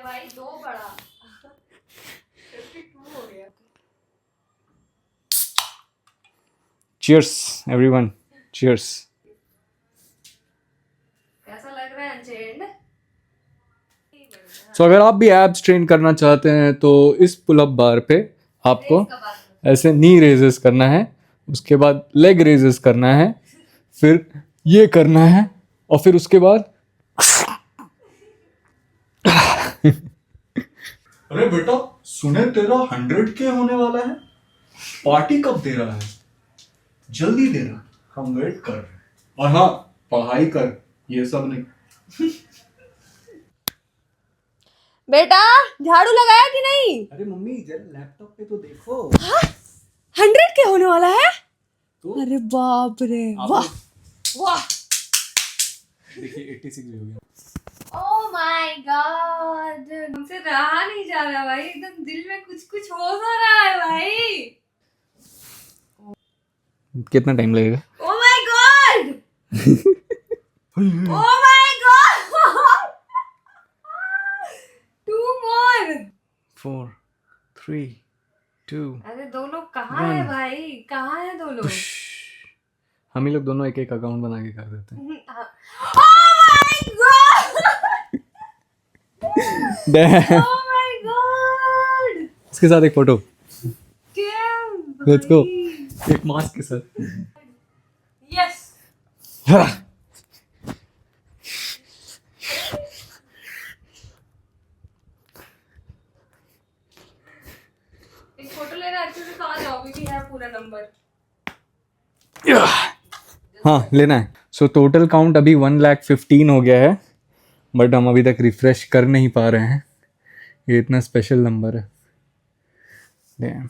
गया भाई, 2 बड़ा 52 हो गया। Cheers, everyone. Cheers. कैसा लग रहा है अनचेंड? So अगर आप भी एब्स ट्रेन करना चाहते हैं तो इस पुल अप बार पे आपको ऐसे नी रेजेस करना है, उसके बाद लेग रेजेस करना है, फिर ये करना है और फिर उसके बाद अरे बेटा सुने तेरा 100K होने वाला है, पार्टी कब दे रहा है? जल्दी दे रहा, हम वेट कर रहे हैं। और हाँ, पढ़ाई कर, ये सब नहीं। बेटा झाड़ू लगाया कि नहीं? अरे मम्मी जरा लैपटॉप पे तो देखो। 100 के होने वाला है तो अरे बाप रे, वाह वाह। देखिए 86 हो गया। ओह माय गॉड, हमसे रहा नहीं जा रहा भाई, एकदम दिल में कुछ कुछ हो सा रहा है भाई। कितना टाइम लगेगा? Oh my God oh my God, 2 मोर। 4 3 2 अरे दोनों कहाँ है भाई, कहाँ है दोनों? हम ही लोग दोनों एक एक अकाउंट बना के कर देते हैं। Oh my God Damn. Oh my God, इसके साथ एक फोटो, डैम लेट्स गो, एक मास्क के साथ। यस। एक फोटो लेना अच्छे से, कहाँ जाओगे कि है पूरा नंबर? हाँ लेना है। सो टोटल काउंट अभी 1,15,000 हो गया है, बट हम अभी तक रिफ्रेश कर नहीं पा रहे हैं, ये इतना स्पेशल नंबर है। Damn.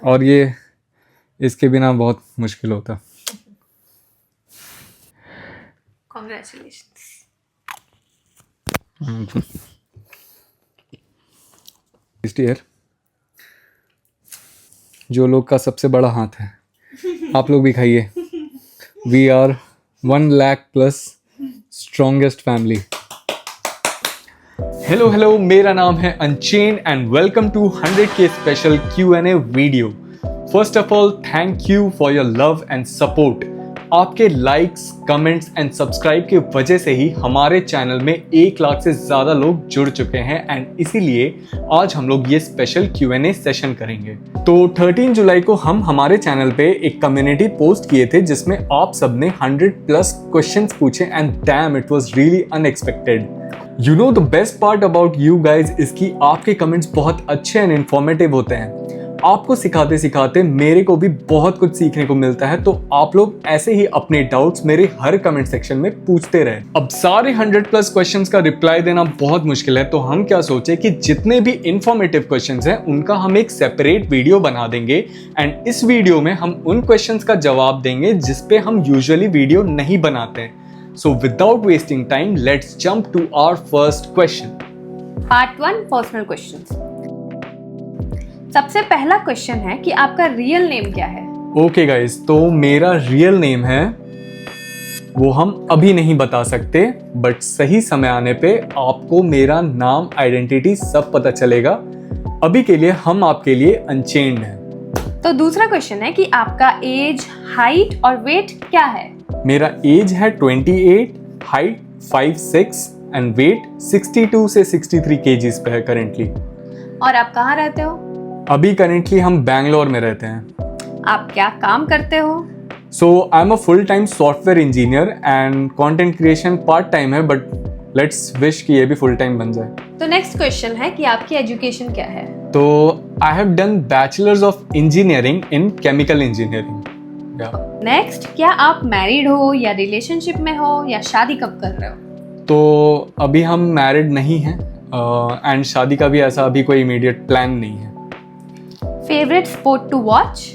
और ये इसके बिना बहुत मुश्किल होता। Congratulations. ईयर जो लोग का सबसे बड़ा हाथ है, आप लोग भी खाइए। We are 1 lakh plus strongest family. Hello, मेरा नाम है अनचेन and welcome to 100K special Q&A video. First of all thank you for your love and support. आपके लाइक्स, कमेंट्स एंड सब्सक्राइब की वजह से ही हमारे चैनल में 1 लाख से ज़्यादा लोग जुड़ चुके हैं एंड इसीलिए आज हम लोग ये स्पेशल Q&A सेशन करेंगे। तो 13 जुलाई को हम हमारे चैनल पे एक कम्युनिटी पोस्ट किए थे जिसमें आप सबने 100 प्लस क्वेश्चंस पूछे and damn it was really unexpected. You know the best part about you guys is कि आपके कमेंट्स बहुत अच्छे एंड इन्फॉर्मेटिव होते हैं। आपको सिखाते सिखाते मेरे को भी बहुत कुछ सीखने को मिलता है, तो आप लोग ऐसे ही अपने डाउट्स मेरे हर कमेंट सेक्शन में पूछते रहे। अब सारे 100 प्लस क्वेश्चंस का रिप्लाई देना बहुत मुश्किल है, तो हम क्या सोचे कि जितने भी इंफॉर्मेटिव क्वेश्चंस हैं उनका हम एक सेपरेट वीडियो बना देंगे एंड इस वीडियो में हम उन क्वेश्चंस का जवाब देंगे जिसपे हम यूजुअली वीडियो नहीं बनाते हैं। So without wasting time let's jump to our first question. Part 1 personal questions. सबसे पहला क्वेश्चन है कि आपका रियल नेम क्या है? ओके गाइस, तो मेरा रियल नेम है वो हम अभी नहीं बता सकते, बट सही समय आने पे आपको मेरा नाम, आइडेंटिटी सब पता चलेगा। अभी के लिए हम आपके लिए अनचेन्ड हैं। तो दूसरा क्वेश्चन है कि आपका एज, हाइट और वेट क्या है? मेरा एज है 28, हाइट 5'6" एंड वेट 62 से 63 kgs पे है करेंटली। और आप कहाँ रहते हो? अभी करेंटली हम बैंगलोर में रहते हैं। आप क्या काम करते हो? So I am a full time software engineer and content creation part time है, बट लेट्स विश कि ये भी फुल टाइम बन जाए। तो नेक्स्ट क्वेश्चन है कि आपकी एजुकेशन क्या है? तो I have done bachelors of engineering in chemical engineering. Next, क्या आप मैरिड हो या रिलेशनशिप में हो या शादी कब कर रहे हो? तो अभी हम मैरिड नहीं हैं एंड शादी का भी ऐसा अभी कोई इमीडिएट प्लान नहीं है। Favourite sport to watch?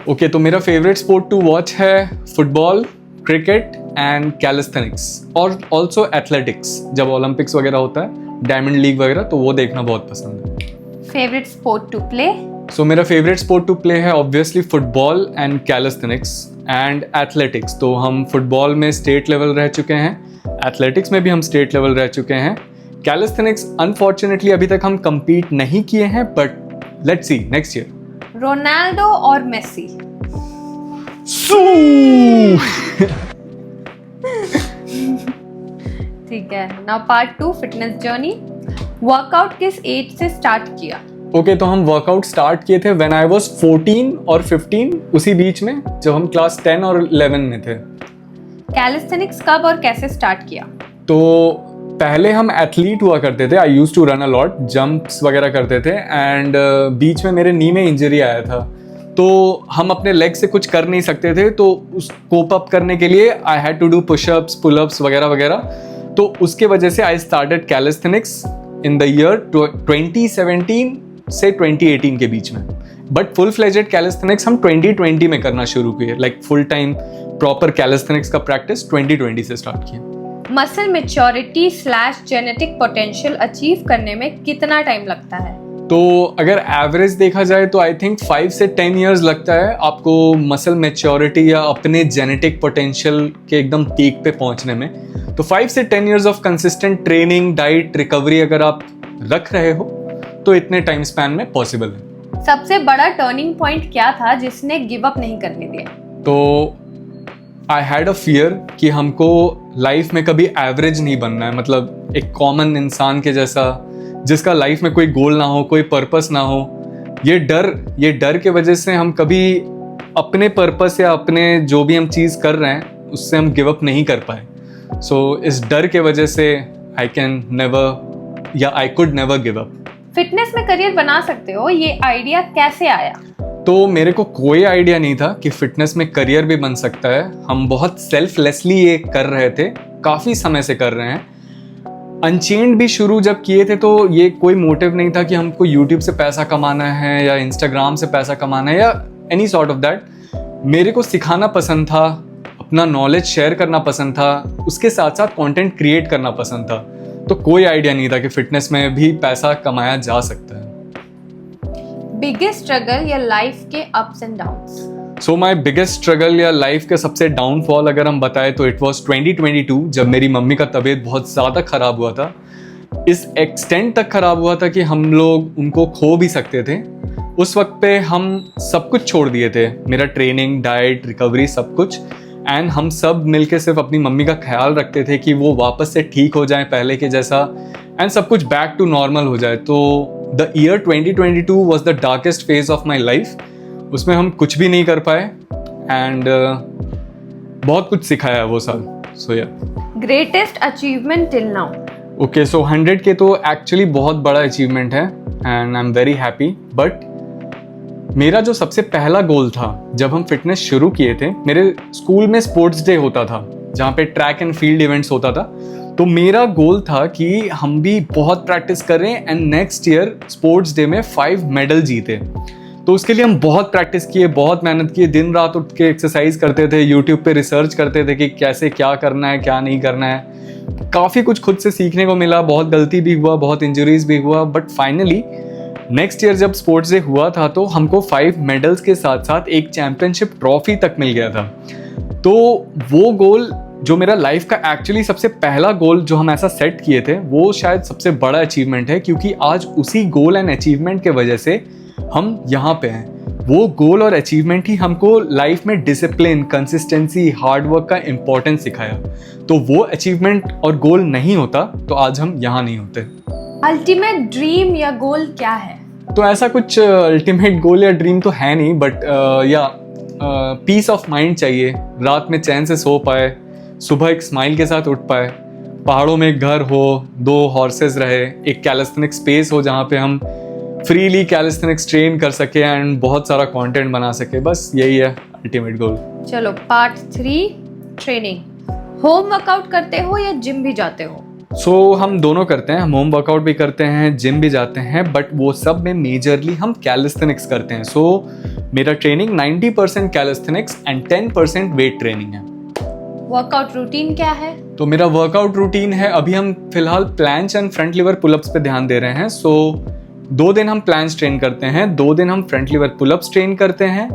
Okay, तो मेरा फेवरेट स्पोर्ट टू वॉच है फुटबॉल, क्रिकेट एंड कैलिस्थेनिक्स और ऑल्सो एथलेटिक्स। जब ओलंपिक्स वगैरह होता है, डायमंड लीग वगैरह, तो वो देखना बहुत पसंद है। Favourite sport to play? So मेरा फेवरेट स्पोर्ट टू प्ले है obviously football and calisthenics and athletics. तो हम फुटबॉल में स्टेट लेवल रह चुके हैं, एथलेटिक्स में भी हम स्टेट लेवल रह चुके हैं, कैलिस्थेनिक्स अनफॉर्चुनेटली अभी तक हम compete नहीं किए हैं, but let's see next year. Ronaldo और मेसी? ठीक है। Now part 2, fitness journey. Workout किस एज से स्टार्ट किया? ओके, तो हम वर्कआउट स्टार्ट किए थे व्हेन आई वाज 14 और 15, उसी बीच में जब हम क्लास 10 और 11 में थे। कैलिस्थेनिक्स कब और कैसे स्टार्ट किया? तो पहले हम एथलीट हुआ करते थे। I used to run a lot, jumps वगैरह करते थे, एंड बीच में मेरे नी में इंजरी आया था, तो हम अपने लेग से कुछ कर नहीं सकते थे, तो उस कोप अप करने के लिए I had to do pushups, pullups वगैरह वगैरह। तो उसके वजह से I started calisthenics in the year 2017 से 2018 के बीच में। बट फुल फ्लेजेड कैलिस्थेनिक्स हम 2020 में करना शुरू किए, like full time proper calisthenics का प्रैक्टिस 2020 से स्टार्ट किया। Muscle maturity / genetic potential achieve करने में कितना टाइम लगता है? तो अगर एवरेज देखा जाए तो आई थिंक 5 से 10 ईयर्स लगता है आपको मसल मैच्योरिटी या अपने जेनेटिक पोटेंशियल के एकदम पीक पे पहुंचने में। तो 5 से 10 years of consistent training, diet, recovery अगर आप रख रहे हो तो इतने टाइम स्पैन में पॉसिबल है। सबसे बड़ा टर्निंग पॉइंट क्या था जिसने गिव अप नहीं करने दिया? तो आई हैड अ फियर कि हमको लाइफ में कभी एवरेज नहीं बनना है, मतलब एक कॉमन इंसान के जैसा जिसका लाइफ में कोई गोल ना हो, कोई पर्पस ना हो। ये डर के वजह से हम कभी अपने पर्पस या अपने जो भी हम चीज़ कर रहे हैं उससे हम गिव अप नहीं कर पाए। सो इस डर के वजह से I could never give up. Fitness में करियर बना सकते हो, ये आइडिया कैसे आया? तो मेरे को कोई आइडिया नहीं था कि फिटनेस में करियर भी बन सकता है। हम बहुत सेल्फलेसली ये कर रहे थे, काफ़ी समय से कर रहे हैं। अनचेन्ड भी शुरू जब किए थे तो ये कोई मोटिव नहीं था कि हमको यूट्यूब से पैसा कमाना है या इंस्टाग्राम से पैसा कमाना है या एनी सॉर्ट ऑफ दैट। मेरे को सिखाना पसंद था, अपना नॉलेज शेयर करना पसंद था, उसके साथ साथ कंटेंट क्रिएट करना पसंद था। तो कोई आइडिया नहीं था कि फिटनेस में भी पैसा कमाया जा सकता है। बिगेस्ट स्ट्रगल या लाइफ के ups and downs? So my biggest struggle या लाइफ के सबसे डाउनफॉल अगर हम बताएं तो इट वॉज 2022, जब मेरी मम्मी का तबीयत बहुत ज़्यादा ख़राब हुआ था। इस एक्सटेंट तक ख़राब हुआ था कि हम लोग उनको खो भी सकते थे। उस वक्त पे हम सब कुछ छोड़ दिए थे, मेरा ट्रेनिंग, डाइट, रिकवरी, सब कुछ, एंड हम सब मिलके सिर्फ अपनी मम्मी का ख्याल रखते थे कि वो वापस से ठीक हो जाए पहले के जैसा, एंड सब कुछ बैक टू नॉर्मल हो जाए। तो the year 2022 was the darkest phase of my life. उसमें हम कुछ भी नहीं कर पाए, एंड बहुत कुछ सिखाया वो साल। So ya greatest achievement till now? Okay, so 100 के तो एक्चुअली बहुत बड़ा अचीवमेंट है and I am very happy. But मेरा जो सबसे पहला गोल था जब हम फिटनेस शुरू किए थे, मेरे स्कूल में स्पोर्ट्स डे होता था जहाँ पे ट्रैक एंड फील्ड इवेंट्स होता था। तो मेरा गोल था कि हम भी बहुत प्रैक्टिस करें and next year sports day में 5 मेडल जीते। तो उसके लिए हम बहुत प्रैक्टिस किए, बहुत मेहनत किए, दिन रात उठ के एक्सरसाइज करते थे, यूट्यूब पे रिसर्च करते थे कि कैसे क्या करना है, क्या नहीं करना है। काफ़ी कुछ खुद से सीखने को मिला, बहुत गलती भी हुआ, बहुत इंजरीज भी हुआ, बट फाइनली नेक्स्ट ईयर जब स्पोर्ट्स डे हुआ था तो हमको 5 मेडल्स के साथ साथ एक चैंपियनशिप ट्रॉफी तक मिल गया था। तो वो गोल जो मेरा लाइफ का एक्चुअली सबसे पहला गोल जो हम ऐसा सेट किए थे, वो शायद सबसे बड़ा अचीवमेंट है, क्योंकि आज उसी गोल एंड अचीवमेंट के वजह से हम यहाँ पे हैं। वो गोल और अचीवमेंट ही हमको लाइफ में डिसिप्लिन, कंसिस्टेंसी, हार्डवर्क का इम्पोर्टेंस सिखाया। तो वो अचीवमेंट और गोल नहीं होता तो आज हम यहाँ नहीं होते। अल्टीमेट ड्रीम या गोल क्या है? तो ऐसा कुछ अल्टीमेट गोल या ड्रीम तो है नहीं, बट पीस ऑफ माइंड चाहिए, रात में चैन से सो पाए, सुबह एक स्माइल के साथ उठ पाए, पहाड़ों में एक घर हो, 2 हॉर्सेस रहे, एक कैलिस्थेनिक स्पेस हो जहाँ पे हम फ्रीली कैलिस्थेनिक्स ट्रेन कर सके एंड बहुत सारा कंटेंट बना सके। बस यही है अल्टीमेट गोल। चलो पार्ट 3, ट्रेनिंग। होम वर्कआउट करते हो या जिम भी जाते हो? सो हम दोनों करते हैं, हम होम वर्कआउट भी करते हैं, जिम भी जाते हैं, बट वो सब में मेजरली हम कैलिस्थेनिक्स करते हैं। सो मेरा training 90% calisthenics and 10% weight training है। वर्कआउट रूटीन क्या है? तो मेरा वर्कआउट रूटीन है, अभी हम फिलहाल प्लैंच एंड फ्रंट लिवर पुलअप्स पे ध्यान दे रहे हैं। सो 2 दिन हम प्लैंच ट्रेन करते हैं, 2 दिन हम फ्रंट लिवर पुलअप्स ट्रेन करते हैं,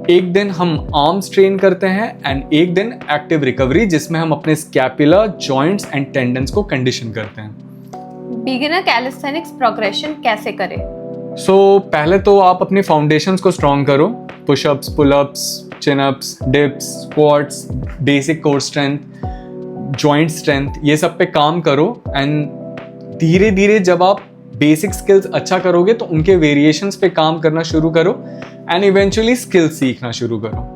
1 दिन हम आर्म्स ट्रेन करते हैं एंड 1 दिन एक्टिव रिकवरी जिसमें हम अपने स्कैपुला, जॉइंट्स एंड टेंडन्स को कंडीशन करते हैं। बिगिनर कैलिस्थेनिक्स प्रोग्रेशन कैसे करें? पहले तो आप अपने फाउंडेशंस को स्ट्रॉन्ग करो। Pushups, pullups, chin ups, dips, squats, basic core strength, joint strength, ये सब पे काम करो। एंड धीरे धीरे जब आप बेसिक स्किल्स अच्छा करोगे तो उनके वेरिएशंस पे काम करना शुरू करो एंड इवेंचुअली स्किल्स सीखना शुरू करो।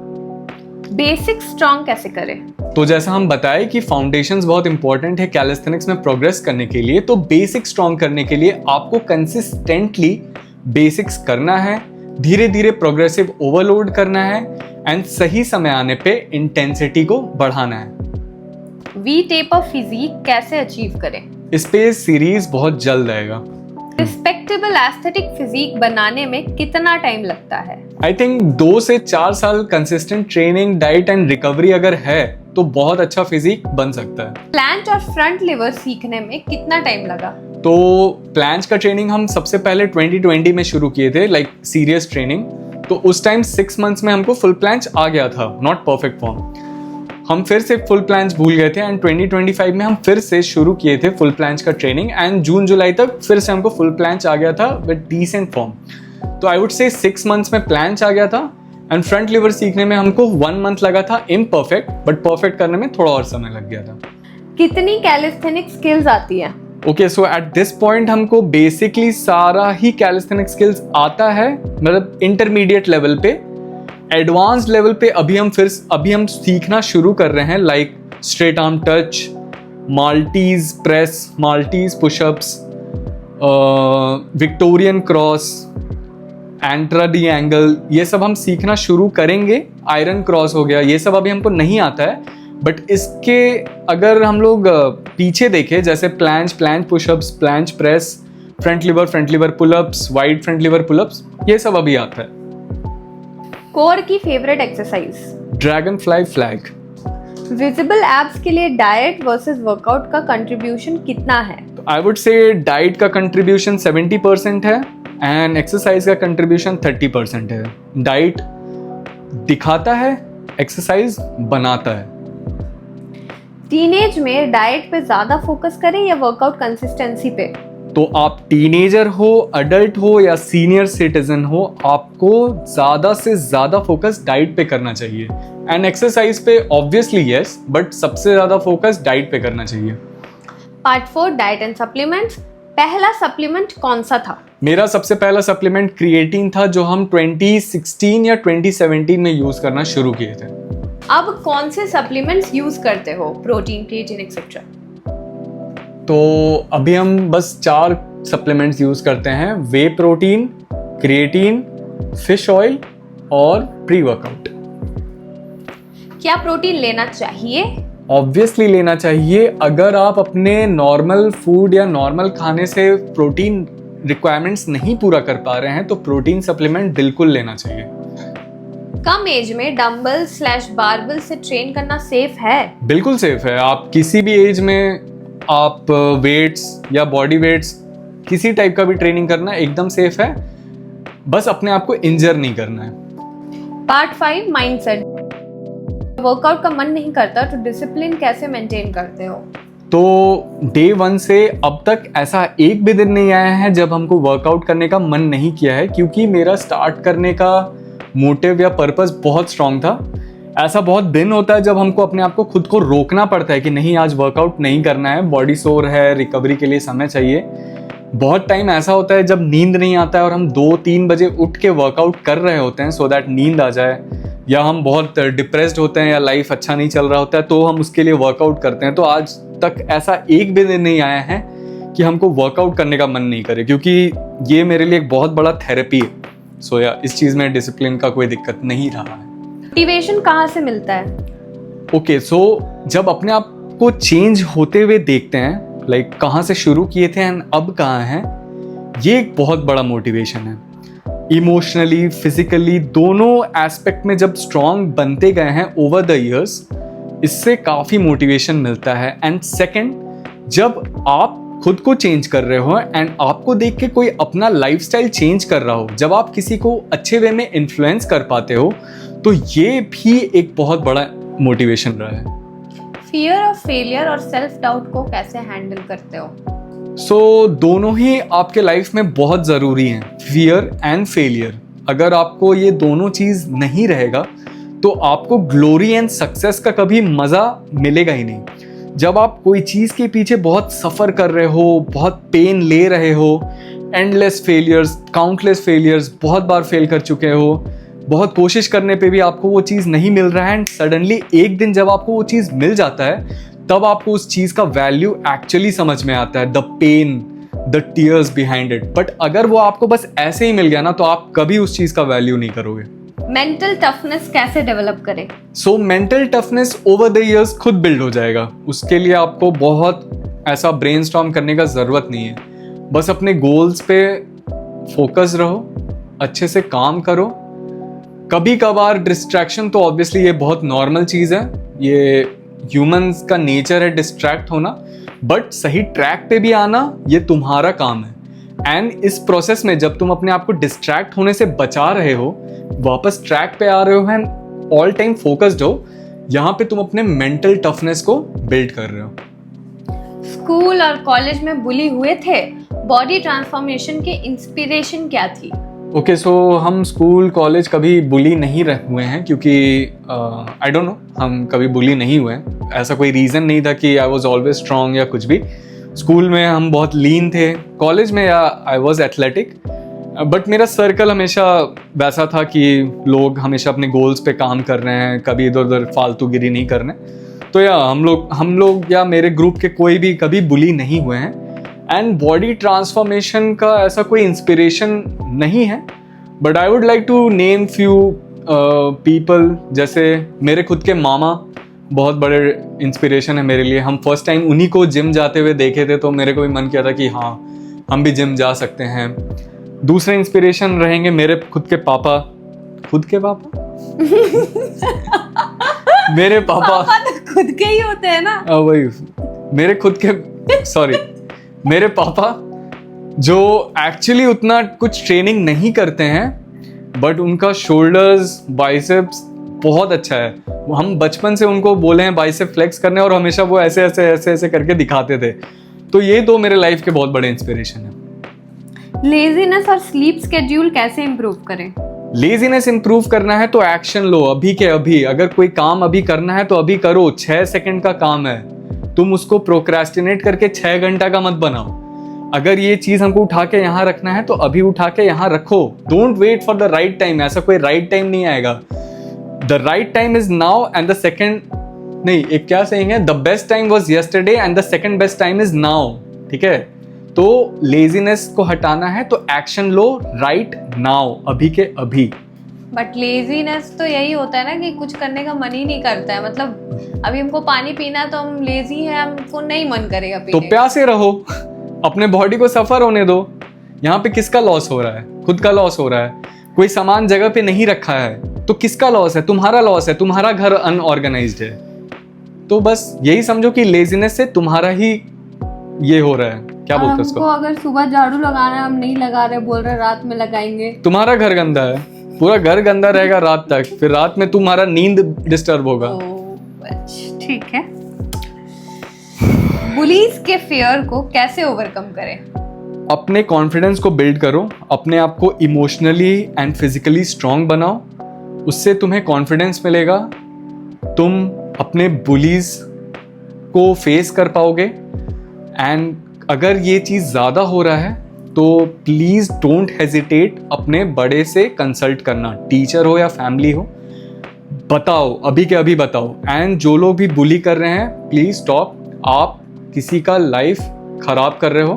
बेसिक स्ट्रॉन्ग कैसे करें? तो जैसा हम बताएं कि फाउंडेशंस बहुत इंपॉर्टेंट है कैलिस्थेनिक्स में प्रोग्रेस करने के लिए, तो बेसिक स्ट्रॉन्ग करने के लिए आपको कंसिस्टेंटली बेसिक्स करना है, धीरे धीरे प्रोग्रेसिव ओवरलोड करना है एंड सही समय आने पे इंटेंसिटी को बढ़ाना है। वी टेप ऑफ फिजिक कैसे अचीव करें? इस पे सीरीज बहुत जल्द आएगा। रिस्पेक्टेबल एस्थेटिक फिजिक बनाने में कितना टाइम लगता है? आई थिंक 2 से 4 साल consistent training, diet and recovery अगर है तो बहुत अच्छा फिजिक बन सकता है। प्लांट और फ्रंट लिवर सीखने में कितना टाइम लगा? तो प्लांच का ट्रेनिंग हम सबसे पहले 2020 में शुरू किए थे, लाइक सीरियस ट्रेनिंग। तो उस टाइम 6 मंथ्स में हमको फुल प्लांच आ गया था, नॉट परफेक्ट फॉर्म। हम फिर से फुल प्लांच भूल गए थे एंड 2025 में हम फिर से शुरू किए थे फुल प्लांच का ट्रेनिंग एंड जून जुलाई तक फिर से हमको फुल प्लांच आ गया था विद डिसेंट फॉर्म। तो आई वुड से 6 मंथ्स में प्लांच आ गया था एंड फ्रंट लिवर सीखने में हमको 1 मंथ लगा था इम्परफेक्ट, बट परफेक्ट करने में थोड़ा और समय लग गया था। कितनी कैलिस्थेनिक स्किल्स आती है? Okay, so at this point हमको बेसिकली सारा ही कैलिस्थेनिक स्किल्स आता है, मतलब इंटरमीडिएट लेवल पे। एडवांस लेवल पे अभी हम सीखना शुरू कर रहे हैं, like straight arm touch, Maltese press, Maltese pushups, Victorian cross, एंट्रा डी एंगल, ये सब हम सीखना शुरू करेंगे। आयरन क्रॉस हो गया, ये सब अभी हमको नहीं आता है, बट इसके अगर हम लोग पीछे देखें, जैसे planche pushups, planche press, front lever pullups, wide front lever pullups, ये सब अभी आता है। कोर की favourite exercise? Dragon fly flag. Visible abs के लिए डाइट वर्सेस वर्कआउट का कंट्रीब्यूशन कितना है? आई वुड से डाइट का कंट्रीब्यूशन 70% है एंड एक्सरसाइज का कंट्रीब्यूशन 30% है। डाइट दिखाता है, एक्सरसाइज बनाता है। टीनेज में डाइट पे ज्यादा फोकस करें या वर्कआउट कंसिस्टेंसी पे? तो आप टीनेजर हो, अडल्ट हो या सीनियर सिटीजन हो, आपको ज्यादा से ज्यादा फोकस डाइट पे करना चाहिए एंड एक्सरसाइज पे ऑब्वियसली यस, बट सबसे ज्यादा फोकस डाइट पे करना चाहिए। Part 4 diet and supplements. पहला सप्लीमेंट कौन सा था? मेरा सबसे पहला सप्लीमेंट क्रिएटिन था, जो हम 2016 या 2017 में यूज करना शुरू किए थे। अब कौन से सप्लीमेंट्स यूज करते हो? Protein, creatine etcetera. तो अभी हम बस 4 सप्लीमेंट्स यूज करते हैं, वे प्रोटीन, क्रिएटिन, फिश ऑयल और प्री वर्कआउट। क्या प्रोटीन लेना चाहिए? ऑब्वियसली लेना चाहिए। अगर आप अपने नॉर्मल फूड या नॉर्मल खाने से प्रोटीन रिक्वायरमेंट्स नहीं पूरा कर पा रहे हैं तो प्रोटीन सप्लीमेंट बिल्कुल लेना चाहिए। कम एज में डंबल / बारबल से ट्रेन करना सेफ है? बिल्कुल सेफ है। आप किसी भी एज में आप वेट्स या बॉडी वेट्स किसी टाइप का भी ट्रेनिंग करना एकदम सेफ है, बस अपने आप को इंजर नहीं करना है। Part 5 mindset. वर्कआउट का मन नहीं करता तो डिसिप्लिन कैसे मेंटेन करते हो? तो डे 1 से अब तक ऐसा एक भी दिन नहीं आया है जब हमको वर्कआउट करने का मन नहीं किया है, क्योंकि मेरा स्टार्ट करने का मोटिव या पर्पस बहुत स्ट्रांग था। ऐसा बहुत दिन होता है जब हमको अपने आप को खुद को रोकना पड़ता है कि नहीं, आज वर्कआउट नहीं करना है, बॉडी सोर है, रिकवरी के लिए समय चाहिए। बहुत टाइम ऐसा होता है जब नींद नहीं आता है और हम 2-3 बजे उठ के वर्कआउट कर रहे होते हैं सो दैट नींद आ जाए, या हम बहुत डिप्रेस्ड होते हैं या लाइफ अच्छा नहीं चल रहा होता है तो हम उसके लिए वर्कआउट करते हैं। तो आज तक ऐसा एक भी दिन नहीं आया है कि हमको वर्कआउट करने का मन नहीं करे, क्योंकि ये मेरे लिए एक बहुत बड़ा थेरेपी है। सो या इस चीज़ में डिसिप्लिन का कोई दिक्कत नहीं रहा है। मोटिवेशन कहाँ से मिलता है? ओके, सो जब अपने आप को चेंज होते हुए देखते हैं, लाइक कहाँ से शुरू किए थे एंड अब कहाँ हैं, ये एक बहुत बड़ा मोटिवेशन है। इमोशनली, फिजिकली, दोनों एस्पेक्ट में जब स्ट्रांग बनते गए हैं ओवर द इयर्स, इससे काफ़ी मोटिवेशन मिलता है। एंड सेकंड, जब आप खुद को चेंज कर रहे हो एंड आपको देख के कोई अपना लाइफस्टाइल चेंज कर रहा हो, जब आप किसी को अच्छे वे में इन्फ्लुएंस कर पाते हो, तो ये भी एक बहुत बड़ा मोटिवेशन रहा है। फियर ऑफ फेलियर और सेल्फ डाउट को कैसे हैंडल करते हो? सो दोनों ही आपके लाइफ में बहुत ज़रूरी हैं, फियर एंड फेलियर। अगर आपको ये दोनों चीज़ नहीं रहेगा तो आपको ग्लोरी एंड सक्सेस का कभी मज़ा मिलेगा ही नहीं। जब आप कोई चीज़ के पीछे बहुत सफ़र कर रहे हो, बहुत पेन ले रहे हो, एंडलेस फेलियर्स, काउंटलेस फेलियर्स, बहुत बार फेल कर चुके हो, बहुत कोशिश करने पे भी आपको वो चीज़ नहीं मिल रहा है, एंड सडनली एक दिन जब आपको वो चीज़ मिल जाता है तब आपको उस चीज़ का वैल्यू एक्चुअली समझ में आता है, the pain, the tears behind it. But अगर वो आपको बस ऐसे ही मिल गया ना तो आप कभी उस चीज़ का वैल्यू नहीं करोगे। मेंटल टफनेस कैसे डेवलप करें? So mental toughness over the years खुद बिल्ड हो जाएगा। उसके लिए आपको बहुत ऐसा ब्रेनस्टॉर्म करने का ज़रूरत नहीं है। बस अपने गोल्स पे फोकस रहो, अच्छे से काम करो। कभी कभार डिस्ट्रैक्शन तो ऑब्वियसली ये बहुत नॉर्मल चीज़ है, ये ह्यूमंस का नेचर है डिस्ट्रैक्ट होना, बट सही ट्रैक पे भी आना ये तुम्हारा काम है। एंड इस प्रोसेस में जब तुम अपने आप को डिस्ट्रैक्ट होने से बचा रहे हो, वापस ट्रैक पे आ रहे हो एंड ऑल टाइम फोकस्ड हो, यहाँ पे तुम अपने मेंटल टफनेस को बिल्ड कर रहे हो। स्कूल और कॉलेज में बुली हुए थे, बॉडी ट्रांसफॉर्मेशन के इंस्पिरेशन क्या थी? ओके, सो हम स्कूल कॉलेज कभी बुली नहीं हुए हैं, क्योंकि आई डोंट नो, हम कभी बुली नहीं हुए हैं। ऐसा कोई रीज़न नहीं था कि आई वॉज ऑलवेज स्ट्रॉन्ग या कुछ भी। स्कूल में हम बहुत लीन थे, कॉलेज में या आई वॉज एथलेटिक, बट मेरा सर्कल हमेशा वैसा था कि लोग हमेशा अपने गोल्स पे काम कर रहे हैं, कभी इधर उधर फालतूगिरी नहीं कर रहे। तो या हम लोग या मेरे ग्रुप के कोई भी कभी बुली नहीं हुए हैं। एंड बॉडी ट्रांसफॉर्मेशन का ऐसा कोई इंस्पिरेशन नहीं है, but I would like to name few people. जैसे मेरे खुद के मामा बहुत बड़े इंस्पिरेशन है मेरे लिए। हम फर्स्ट टाइम उन्हीं को जिम जाते हुए देखे थे, तो मेरे को भी मन किया था कि हाँ, हम भी जिम जा सकते हैं। दूसरे इंस्पिरेशन रहेंगे मेरे खुद के पापा। मेरे पापा तो खुद के ही होते हैं ना। वही मेरे खुद के मेरे पापा जो एक्चुअली उतना कुछ ट्रेनिंग नहीं करते हैं, बट उनका शोल्डर्स, बाइसेप्स बहुत अच्छा है। हम बचपन से उनको बोले हैं बाइसेप फ्लेक्स करने, और हमेशा वो ऐसे ऐसे ऐसे ऐसे करके दिखाते थे। तो ये दो मेरे लाइफ के बहुत बड़े इंस्पिरेशन है। लेजीनेस और स्लीप स्केड्यूल कैसे इंप्रूव करें? लेजीनेस इंप्रूव करना है तो एक्शन लो, अभी के अभी। अगर कोई काम अभी करना है तो अभी करो। 6 सेकंड का काम है, तुम उसको प्रोक्रेस्टिनेट करके 6 घंटा का मत बनाओ। अगर ये चीज हमको उठा के यहाँ रखना है तो अभी उठा के यहाँ रखो। Don't wait for the right time. ऐसा कोई राइट टाइम नहीं आएगा। The right time is now and the second नहीं, एक क्या सेइंग है, the best time was yesterday and the second best time is now. ठीक है, तो लेजीनेस को हटाना है तो एक्शन लो राइट नाउ, अभी के अभी। बट लेजीनेस तो यही होता है ना कि कुछ करने का मन ही नहीं करता है। मतलब अभी हमको पानी पीना तो हम लेजी हैं, हमको नहीं मन करेगा पीने। तो प्यासे रहो, अपने बॉडी को सफर होने दो। यहाँ पे किसका लॉस हो रहा है? खुद का लॉस हो रहा है। कोई सामान जगह पे नहीं रखा है तो किसका लॉस है? तुम्हारा लॉस है। तुम्हारा घर अनऑर्गेनाइज्ड है। तो बस यही समझो कि लेजीनेस से तुम्हारा ही ये हो रहा है। क्या बोलते हैं उसको? अगर सुबह झाड़ू लगाना है, हम नहीं लगा रहे, बोल रहे रात में लगाएंगे। तुम्हारा घर गंदा है, पूरा घर गंदा रहेगा रात तक, फिर रात में तुम्हारा नींद डिस्टर्ब होगा। ठीक है। बुलीज के फियर को कैसे ओवरकम करें? अपने कॉन्फिडेंस को बिल्ड करो, अपने आप को इमोशनली एंड फिजिकली स्ट्रांग बनाओ। उससे तुम्हें कॉन्फिडेंस मिलेगा, तुम अपने बुलीज को फेस कर पाओगे। एंड अगर ये चीज़ ज़्यादा हो रहा है तो प्लीज़ डोंट हेजिटेट अपने बड़े से कंसल्ट करना, टीचर हो या फैमिली हो। बताओ, अभी के अभी बताओ। एंड जो लोग भी बुली कर रहे हैं, प्लीज़ स्टॉप। आप किसी का लाइफ खराब कर रहे हो,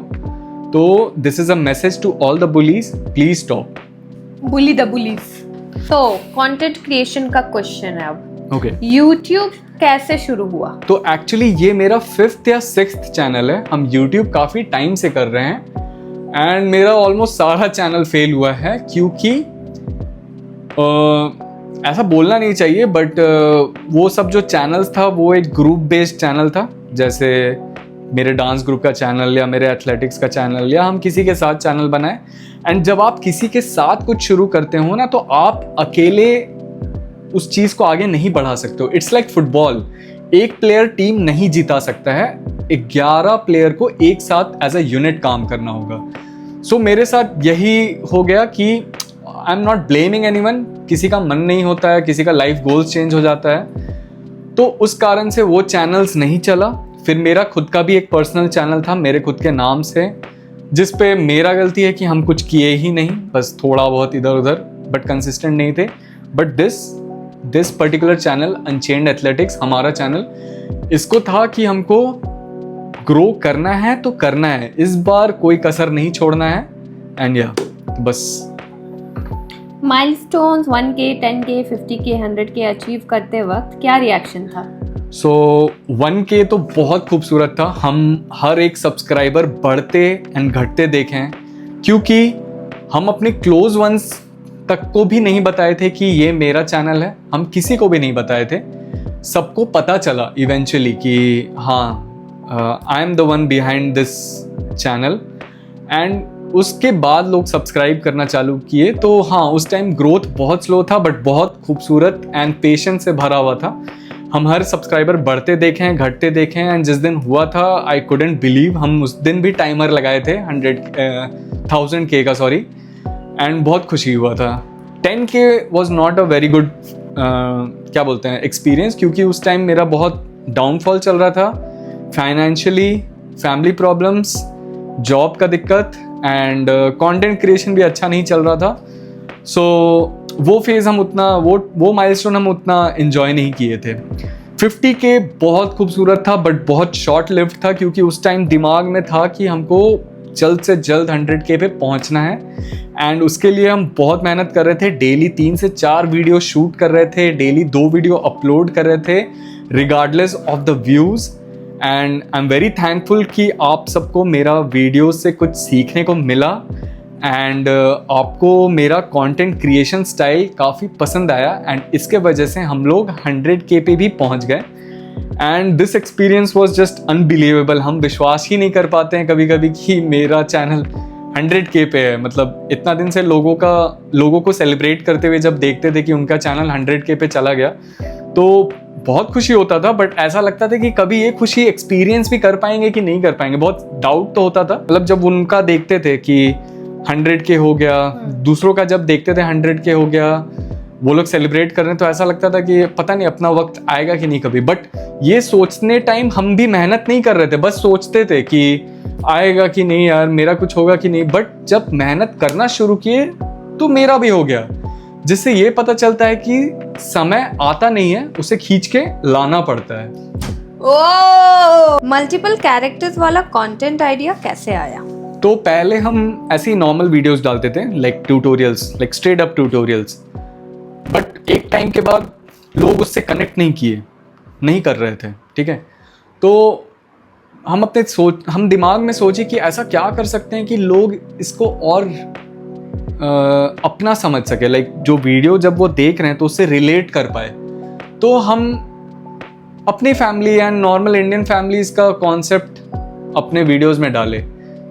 तो this is a message to all the bullies, please stop. Bully the bullies. तो कंटेंट क्रिएशन का क्वेश्चन है अब। ओके, यूट्यूब कैसे शुरू हुआ? तो एक्चुअली ये मेरा 5th या 6th चैनल है। हम यूट्यूब काफ़ी टाइम से कर रहे हैं एंड मेरा ऑलमोस्ट सारा चैनल फेल हुआ है, क्योंकि ऐसा बोलना नहीं चाहिए, बट वो सब जो चैनल्स था वो एक ग्रुप बेस्ड चैनल था। जैसे मेरे डांस ग्रुप का चैनल या मेरे एथलेटिक्स का चैनल, या हम किसी के साथ चैनल बनाए। एंड जब आप किसी के साथ कुछ शुरू करते हो ना, तो आप अकेले उस चीज़ को आगे नहीं बढ़ा सकते हो। इट्स लाइक फुटबॉल, एक प्लेयर टीम नहीं जीता सकता है, 11 प्लेयर को एक साथ एज अ यूनिट काम करना होगा। सो मेरे साथ यही हो गया कि I am not blaming anyone, किसी का मन नहीं होता है, किसी का लाइफ गोल्स चेंज हो जाता है, तो उस कारण से वो चैनल्स नहीं चला। फिर मेरा खुद का भी एक पर्सनल चैनल था मेरे खुद के नाम से, जिस पे मेरा गलती है कि हम कुछ किए ही नहीं, बस थोड़ा बहुत इधर उधर, बट कंसिस्टेंट नहीं थे। But this particular channel unchained athletics, हमारा चैनल, इसको था कि हमको ग्रो करना है तो करना है, इस बार कोई कसर नहीं छोड़ना है। एंड या बस milestones 1K, 10K, 50K, 100K achieve करते वक्त क्या रिएक्शन था? सो 1K तो बहुत खूबसूरत था। हम हर एक सब्सक्राइबर बढ़ते एंड घटते देखे हैं, क्योंकि हम अपने क्लोज वंस तक को भी नहीं बताए थे कि ये मेरा चैनल है। हम किसी को भी नहीं बताए थे। सबको पता चला इवेंचुअली कि हाँ, I am the one behind this channel. And उसके बाद लोग सब्सक्राइब करना चालू किए। तो हाँ, उस टाइम ग्रोथ बहुत स्लो था, बट बहुत खूबसूरत एंड पेशेंस से भरा हुआ था। हम हर सब्सक्राइबर बढ़ते देखे हैं, घटते देखे हैं। एंड जिस दिन हुआ था, आई कुडंट बिलीव, हम उस दिन भी टाइमर लगाए थे 1000K का, सॉरी, एंड बहुत खुशी हुआ था। 10K was not a very good क्या बोलते हैं एक्सपीरियंस, क्योंकि उस टाइम मेरा बहुत डाउनफॉल चल रहा था फाइनेंशियली, फैमिली प्रॉब्लम्स, जॉब का दिक्कत, एंड कंटेंट क्रिएशन भी अच्छा नहीं चल रहा था। सो वो फेज़ हम उतना, वो माइलस्टोन हम उतना इन्जॉय नहीं किए थे। 50K बहुत खूबसूरत था, बट बहुत शॉर्ट लिव्ड था, क्योंकि उस टाइम दिमाग में था कि हमको जल्द से जल्द 100K पे पहुंचना है। एंड उसके लिए हम बहुत मेहनत कर रहे थे। डेली 3 से 4 वीडियो शूट कर रहे थे, डेली 2 वीडियो अपलोड कर रहे थे, regardless of the views. And I am very thankful कि आप सबको मेरा वीडियो से कुछ सीखने को मिला, एंड आपको मेरा कंटेंट क्रिएशन स्टाइल काफ़ी पसंद आया, एंड इसके वजह से हम लोग 100K पे भी पहुंच गए। And this experience was just unbelievable. हम विश्वास ही नहीं कर पाते हैं कभी कभी कि मेरा चैनल 100K पे है। मतलब इतना दिन से लोगों को सेलिब्रेट करते हुए जब देखते थे कि उनका चैनल 100K पे चला गया, तो बहुत खुशी होता था। बट ऐसा लगता था कि कभी ये खुशी एक्सपीरियंस भी कर पाएंगे कि नहीं कर पाएंगे, बहुत डाउट तो होता था। मतलब जब उनका देखते थे कि 100K हो गया, दूसरों का जब देखते थे 100K हो गया, वो लोग सेलिब्रेट कर रहे हैं, तो ऐसा लगता था कि पता नहीं अपना वक्त आएगा कि नहीं कभी। बट ये सोचने टाइम हम भी मेहनत नहीं कर रहे थे, बस सोचते थे कि आएगा कि नहीं यार, मेरा कुछ होगा कि नहीं। बट जब मेहनत करना शुरू किए तो मेरा भी हो गया, जिससे ये पता चलता है कि समय आता नहीं है, उसे खींच के लाना पड़ता है। ओह, मल्टीपल कैरेक्टर्स वाला कंटेंट आइडिया कैसे आया? तो पहले हम ऐसी नॉर्मल वीडियोस डालते थे, like tutorials, like straight up tutorials. But एक टाइम के बाद लोग उससे कनेक्ट नहीं कर रहे थे, ठीक है। तो हम दिमाग में सोचे कि ऐसा क्या कर सकते हैं कि लोग इसको और अपना समझ सके, लाइक जो वीडियो जब वो देख रहे हैं तो उससे रिलेट कर पाए। तो हम अपनी family and normal Indian families का कॉन्सेप्ट अपने वीडियोस में डाले,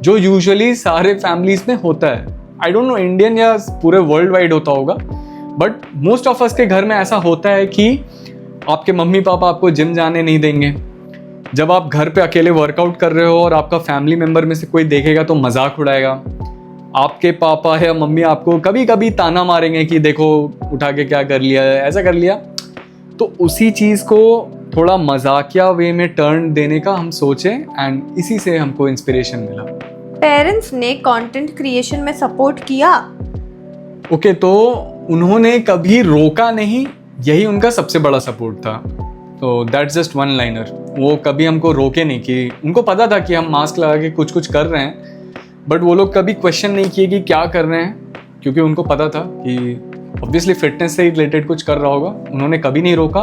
जो यूजुअली सारे फैमिलीज में होता है। आई डोंट नो इंडियन या पूरे वर्ल्ड वाइड होता होगा, बट मोस्ट ऑफ अस के घर में ऐसा होता है कि आपके मम्मी पापा आपको जिम जाने नहीं देंगे। जब आप घर पे अकेले वर्कआउट कर रहे हो और आपका फैमिली मेम्बर में से कोई देखेगा तो मजाक उड़ाएगा। आपके पापा या मम्मी आपको कभी कभी ताना मारेंगे कि देखो उठा के क्या कर लिया, ऐसा कर लिया। तो उसी चीज़ को थोड़ा मजाकिया वे में टर्न देने का हम सोचे, एंड इसी से हमको इंस्पिरेशन मिला। पेरेंट्स ने कंटेंट क्रिएशन में सपोर्ट किया? ओके, तो उन्होंने कभी रोका नहीं, यही उनका सबसे बड़ा सपोर्ट था। तो दैट्स जस्ट वन लाइनर। वो कभी हमको रोके नहीं, कि उनको पता था कि हम मास्क लगा के कुछ कुछ कर रहे हैं, बट वो लोग कभी क्वेश्चन नहीं किए कि क्या कर रहे हैं, क्योंकि उनको पता था कि ऑब्वियसली फिटनेस से रिलेटेड कुछ कर रहा होगा। उन्होंने कभी नहीं रोका,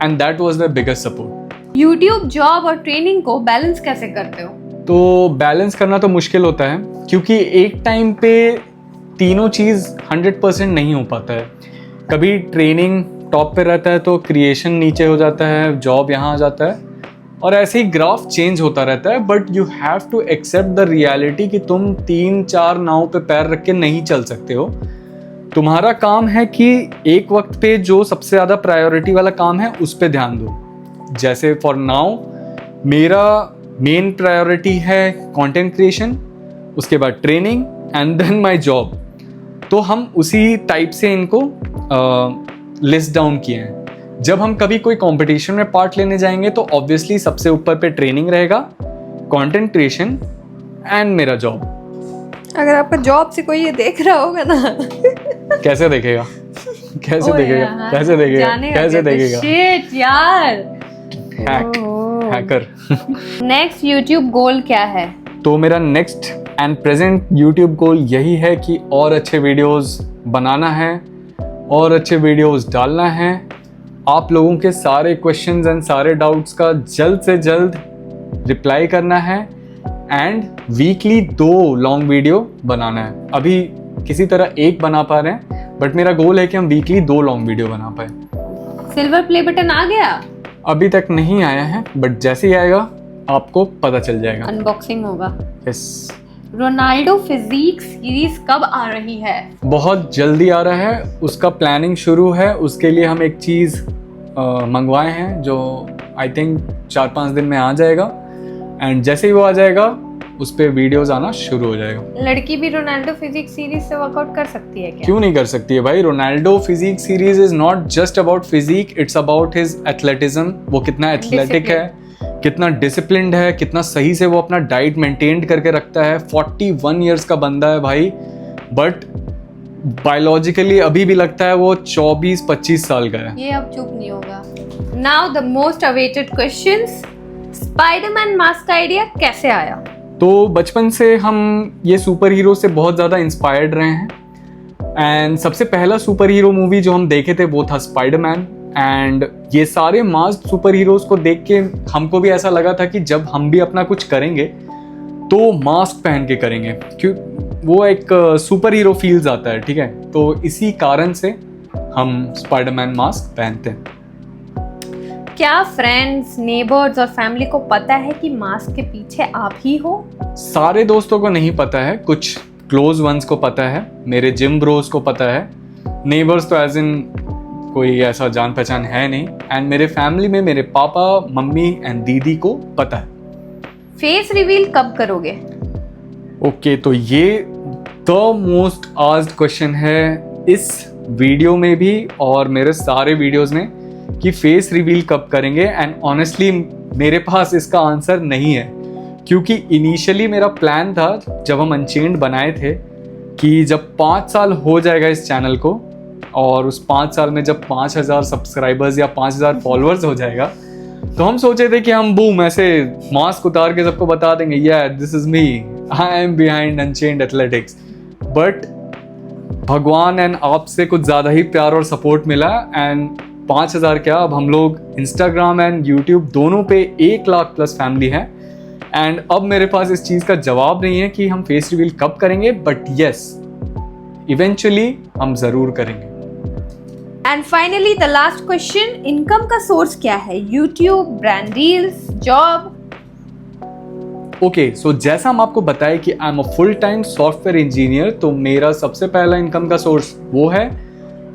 and that was the biggest support. YouTube, job और ट्रेनिंग को बैलेंस कैसे करते हो? तो बैलेंस करना तो मुश्किल होता है, क्योंकि एक टाइम पे तीनों चीज़ 100% नहीं हो पाता है। कभी ट्रेनिंग टॉप पे रहता है तो क्रिएशन नीचे हो जाता है, जॉब यहाँ आ जाता है, और ऐसे ही ग्राफ चेंज होता रहता है। But you have to accept the reality कि तुम 3-4 नाव पे पैर रख के नहीं चल सकते हो। तुम्हारा काम है कि एक वक्त पे जो सबसे ज़्यादा प्रायोरिटी वाला काम है उस पे ध्यान दो। जैसे फॉर नाउ मेरा मेन प्रायोरिटी है कंटेंट क्रिएशन, उसके बाद training and then my job. तो हम उसी टाइप से इनको लिस्ट डाउन किए हैं। जब हम कभी कोई कंपटीशन में पार्ट लेने जाएंगे तो ऑब्वियसली सबसे ऊपर पे ट्रेनिंग रहेगा, कंटेंट क्रिएशन एंड मेरा जॉब। अगर आपका जॉब से कोई ये देख रहा होगा ना कैसे देखेगा? कैसे देखेगा? कैसे देखेगा? कैसे देखेगा? शिट यार, हैकर। नेक्स्ट यूट्यूब गोल क्या है? तो मेरा नेक्स्ट एंड प्रेजेंट यूट्यूब गोल यही है कि और अच्छे वीडियोस बनाना है और अच्छे वीडियोस डालना है, आप लोगों के सारे क्वेश्चंस एंड सारे डाउट्स का जल्द से जल्द रिप्लाई करना है एंड वीकली 2 लॉन्ग वीडियो बनाना है। अभी किसी तरह एक बना पा रहे हैं, बट मेरा गोल है कि हम वीकली 2 लॉन्ग वीडियो बना पाए। सिल्वर प्ले बटन आ गया? अभी तक नहीं आया है, बट जैसे ही आएगा आपको पता चल जाएगा। अनबॉक्सिंग होगा। यस। रोनाल्डो फिजिक सीरीज कब आ रही है? बहुत जल्दी आ रहा है, उसका प्लानिंग शुरू है। उसके लिए हम एक चीज़ मंगवाए हैं जो आई थिंक 4-5 दिन में आ जाएगा एंड जैसे ही वो आ जाएगा उस पर वीडियोस आना शुरू हो जाएगा। लड़की भी रोनाल्डो फिजिक सीरीज से वर्कआउट कर सकती है क्या? क्यों नहीं कर सकती है भाई? Ronaldo physique series is not just about physique, it's about his athleticism. वो कितना एथलेटिक है, कितना डिसिप्लिन्ड है, कितना सही से वो अपना डाइट मेंटेन करके रखता है। 41 इयर्स का बंदा है भाई, बट बायोलॉजिकली अभी भी लगता है वो 24-25 साल का है। ये अब चुप नहीं होगा। Now the most awaited questions, Spiderman mask का आइडिया कैसे आया? तो बचपन से हम ये सुपर हीरो से बहुत ज़्यादा इंस्पायर्ड रहे हैं एंड सबसे पहला सुपर हीरो मूवी जो हम देखे थे वो था स्पाइडरमैन। एंड ये सारे मास्क सुपर हीरोज को देख के हमको भी ऐसा लगा था कि जब हम भी अपना कुछ करेंगे तो मास्क पहन के करेंगे, क्यों वो एक सुपर हीरो फील्स आता है, ठीक है। तो इसी कारण से हम स्पाइडरमैन मास्क पहनते हैं। क्या फ्रेंड्स, नेबर्स और फैमिली को पता है कि मास्क के पीछे आप ही हो? सारे दोस्तों को नहीं पता है, कुछ क्लोज वंस को पता है, मेरे जिम ब्रोज को पता है। नेबर्स तो एज इन कोई ऐसा जान पहचान है नहीं, एंड मेरे फैमिली में मेरे पापा, मम्मी एंड दीदी को पता है। फेस रिवील कब करोगे? ओके, तो ये द मोस्ट आस्क्ड क्वेश्चन है इस वीडियो में भी और मेरे सारे वीडियोस में कि फेस रिवील कब करेंगे। एंड ऑनेस्टली मेरे पास इसका आंसर नहीं है, क्योंकि इनिशियली मेरा प्लान था जब हम अनचेन्ड बनाए थे कि जब 5 साल हो जाएगा इस चैनल को और उस 5 साल में जब 5000 सब्सक्राइबर्स या 5000 फॉलोअर्स हो जाएगा तो हम सोचे थे कि हम बूम ऐसे मास्क उतार के सबको बता देंगे, यार this is me, I am behind unchained athletics. But भगवान एंड आपसे कुछ ज़्यादा ही प्यार और सपोर्ट मिला एंड 5000 क्या, अब हम लोग इंस्टाग्राम एंड यूट्यूब दोनों पे 1 लाख प्लस फैमिली है। एंड अब मेरे पास इस चीज़ का जवाब नहीं है कि हम फेस रिवील कब करेंगे, बट यस इवेंचुअली हम ज़रूर करेंगे। And finally the last question, income का सोर्स क्या है? YouTube, brand deals, job? Okay, so जैसा हम आपको बताया कि I am a full time software engineer, तो मेरा सबसे पहला इनकम का सोर्स वो है।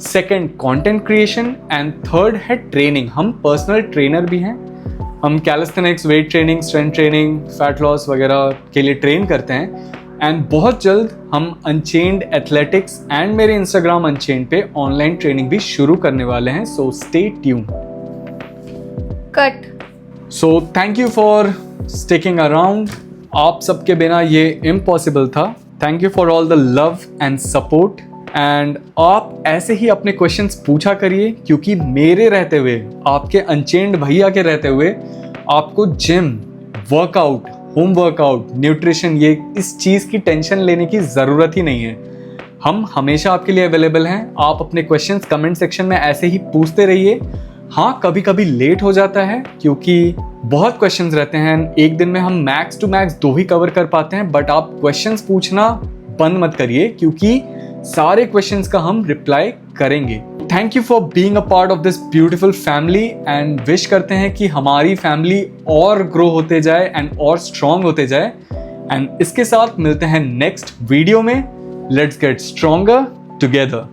Second content creation and third है ट्रेनिंग। हम पर्सनल ट्रेनर भी हैं, हम calisthenics, weight training, strength training, fat loss वगैरह के लिए ट्रेन करते हैं। एंड बहुत जल्द हम अनचेन्ड एथलेटिक्स एंड मेरे इंस्टाग्राम अनचेन्ड पे ऑनलाइन ट्रेनिंग भी शुरू करने वाले हैं, so stay tuned. Cut. So thank you for sticking around. आप सबके बिना ये इम्पॉसिबल था। Thank you for all the love and support. And आप ऐसे ही अपने क्वेश्चंस पूछा करिए, क्योंकि मेरे रहते हुए, आपके अनचेन्ड भैया के रहते हुए आपको gym, workout, home workout, nutrition, ये इस चीज़ की टेंशन लेने की ज़रूरत ही नहीं है। हम हमेशा आपके लिए अवेलेबल हैं। आप अपने क्वेश्चंस कमेंट सेक्शन में ऐसे ही पूछते रहिए। हाँ, कभी कभी लेट हो जाता है क्योंकि बहुत क्वेश्चंस रहते हैं, एक दिन में हम मैक्स टू मैक्स 2 ही कवर कर पाते हैं। बट आप क्वेश्चंस पूछना बंद मत करिए, क्योंकि सारे क्वेश्चंस का हम रिप्लाई करेंगे। Thank you for being a part of this beautiful family and wish करते हैं कि हमारी फैमिली और ग्रो होते जाए एंड और स्ट्रांग होते जाए। एंड इसके साथ मिलते हैं नेक्स्ट वीडियो में। Let's get stronger together.